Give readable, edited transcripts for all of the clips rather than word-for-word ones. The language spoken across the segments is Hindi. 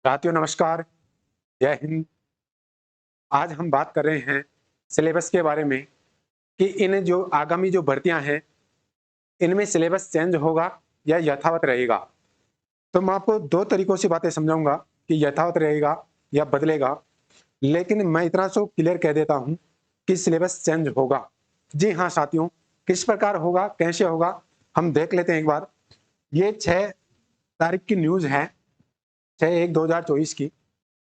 साथियों नमस्कार, जय हिंद। आज हम बात कर रहे हैं सिलेबस के बारे में कि इन जो आगामी जो भर्तियां हैं, इनमें सिलेबस चेंज होगा या यथावत रहेगा। तो मैं आपको 2 तरीकों से बातें समझाऊँगा कि यथावत रहेगा या बदलेगा। लेकिन मैं इतना सो क्लियर कह देता हूँ कि सिलेबस चेंज होगा। जी हाँ साथियों, किस प्रकार होगा, कैसे होगा, हम देख लेते हैं एक बार। ये 6 तारीख की न्यूज़ है, 6/1/2024 की।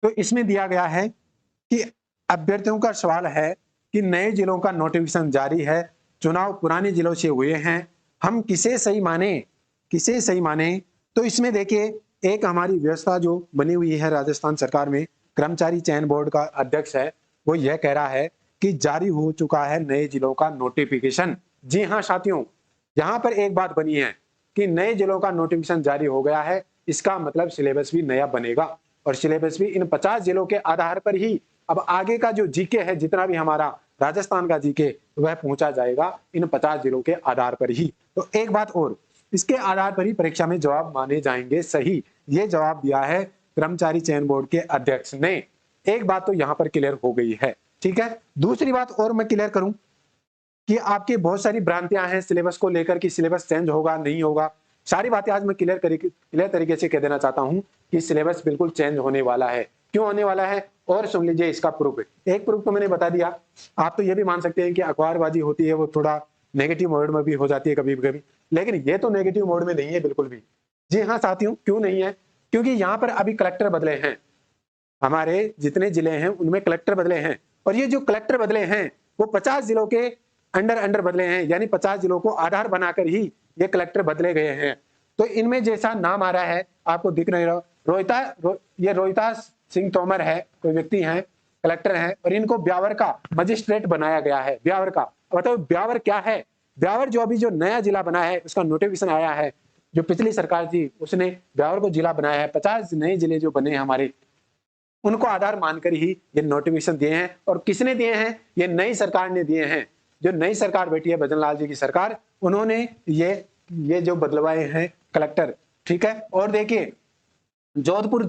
तो इसमें दिया गया है कि अभ्यर्थियों का सवाल है कि नए जिलों का नोटिफिकेशन जारी है, चुनाव पुराने जिलों से हुए हैं, हम किसे सही माने, किसे सही माने। तो इसमें देखिए, एक हमारी व्यवस्था जो बनी हुई है राजस्थान सरकार में, कर्मचारी चयन बोर्ड का अध्यक्ष है, वो यह कह रहा है कि जारी हो चुका है नए जिलों का नोटिफिकेशन। जी हाँ साथियों, यहाँ पर एक बात बनी है कि नए जिलों का नोटिफिकेशन जारी हो गया है, इसका मतलब सिलेबस भी नया बनेगा और सिलेबस भी इन 50 जिलों के आधार पर ही अब आगे का जो जीके है, जितना भी हमारा राजस्थान का जीके, वह पहुंचा जाएगा इन 50 जिलों के आधार पर ही। तो एक बात और, इसके आधार पर ही परीक्षा में जवाब माने जाएंगे सही, ये जवाब दिया है कर्मचारी चयन बोर्ड के अध्यक्ष ने। एक बात तो यहाँ पर क्लियर हो गई है, ठीक है। दूसरी बात और मैं क्लियर करूं कि आपकी बहुत सारी भ्रांतियां हैं सिलेबस को लेकर कि सिलेबस चेंज होगा नहीं होगा। सारी बातें आज मैं क्लियर तरीके से कह देना चाहता हूं कि सिलेबस बिल्कुल चेंज होने वाला है। क्यों होने वाला है, और सुन लीजिए इसका प्रूफ। एक प्रूफ तो मैंने बता दिया। आप तो ये भी मान सकते हैं कि अखबारबाजी होती है वो थोड़ा नेगेटिव मोड में भी हो जाती है कभी कभी, लेकिन ये तो नेगेटिव मोड में नहीं है बिल्कुल भी। जी हाँ साथियों, क्यों नहीं है? क्योंकि यहाँ पर अभी कलेक्टर बदले हैं, हमारे जितने जिले हैं उनमें कलेक्टर बदले हैं, और ये जो कलेक्टर बदले हैं वो 50 जिलों के अंडर अंडर बदले हैं, यानी 50 जिलों को आधार बनाकर ही ये कलेक्टर बदले गए हैं। तो इनमें जैसा नाम आ रहा है, आपको दिख नहीं रहा, ये रोहिता सिंह तोमर है, कोई व्यक्ति है, कलेक्टर है, और इनको ब्यावर का मजिस्ट्रेट बनाया गया है। ब्यावर का बताओ, ब्यावर क्या है? ब्यावर जो अभी जो नया जिला बना है, उसका नोटिफिकेशन आया है, जो पिछली सरकार थी उसने ब्यावर को जिला बनाया है। 50 नए जिले जो बने हैं हमारे, उनको आधार मानकर ही ये नोटिफिकेशन दिए हैं। और किसने दिए हैं? ये नई सरकार ने दिए हैं। जो नई सरकार बैठी है, भजनलाल जी की सरकार, उन्होंने ये जो बदलवाए हैं कलेक्टर, ठीक है। और देखिए, जोधपुर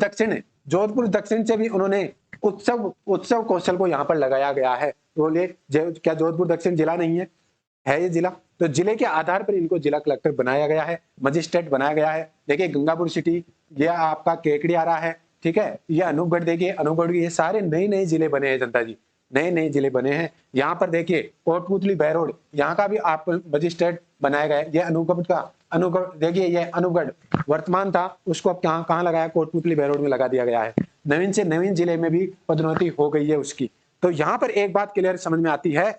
दक्षिण से भी उन्होंने उत्सव कौशल को यहाँ पर लगाया गया है। तो बोलिए, क्या जोधपुर दक्षिण जिला नहीं है ये जिला? तो जिले के आधार पर इनको जिला कलेक्टर बनाया गया है, मजिस्ट्रेट बनाया गया है। देखिए गंगापुर सिटी, ये आपका केकड़ी आ रहा है, ठीक है। ये अनूपगढ़, देखिए अनूपगढ़, ये सारे नए नए जिले बने हैं जनता जी, नए नए जिले बने हैं। यहाँ पर देखिए कोटपुतली बहरोड, यहाँ का भी आप मजिस्ट्रेट बनाया गया है। ये अनूपगढ़ का, अनूपगढ़ देखिए, ये अनूपगढ़ वर्तमान था, उसको अब कहाँ लगाया, कोटपुतली बहरोड में लगा दिया गया है। नवीन से नवीन जिले में भी पदोन्नति हो गई है उसकी। तो यहाँ पर एक बात क्लियर समझ में आती है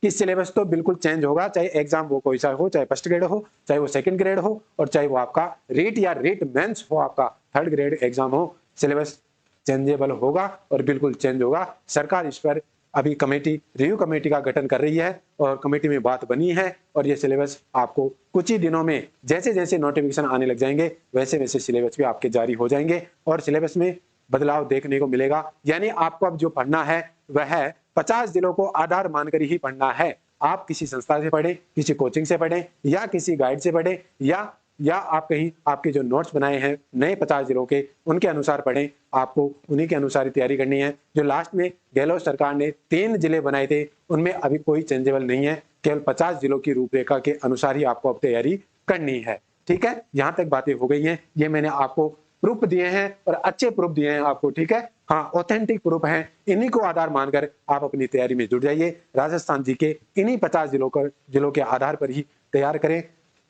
कि सिलेबस तो बिल्कुल चेंज होगा, चाहे एग्जाम वो कोई सा हो, चाहे फर्स्ट ग्रेड हो, चाहे वो सेकंड ग्रेड हो, और चाहे वो आपका रीट या रीट मेंस हो, आपका थर्ड ग्रेड एग्जाम हो, सिलेबस चेंजेबल होगा और बिल्कुल चेंज होगा। सरकार इस पर अभी रिव्यू कमेटी का गठन कर रही है और कमेटी में बात बनी है, और ये सिलेबस आपको कुछ ही दिनों में, जैसे जैसे नोटिफिकेशन आने लग जाएंगे, वैसे वैसे सिलेबस भी आपके जारी हो जाएंगे और सिलेबस में बदलाव देखने को मिलेगा। यानी आपको अब जो पढ़ना है वह 50 जिलों को आधार मानकर ही पढ़ना है। आप किसी संस्था से पढ़ें, किसी कोचिंग से पढ़ें, या किसी गाइड से पढ़ें, या आप कहीं आपके जो नोट्स बनाए हैं नए 50 जिलों के, उनके अनुसार पढ़ें। आपको उन्हीं के अनुसार ही तैयारी करनी है। जो लास्ट में गहलोत सरकार ने 3 जिले बनाए थे, उनमें अभी कोई चेंजेबल नहीं है, केवल 50 जिलों की रूपरेखा के अनुसार ही आपको अब तैयारी करनी है, ठीक है। यहाँ तक बातें हो गई हैं, ये मैंने आपको प्रूफ दिए हैं और अच्छे प्रूफ दिए हैं आपको, ठीक है। हाँ, ऑथेंटिक प्रूफ हैं, इन्हीं को आधार मानकर आप अपनी तैयारी में जुट जाइए। राजस्थान जी के इन्हीं 50 जिलों के आधार पर ही तैयार करें।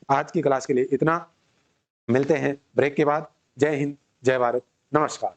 आज की क्लास के लिए इतना, मिलते हैं ब्रेक के बाद। जय हिंद, जय भारत, नमस्कार।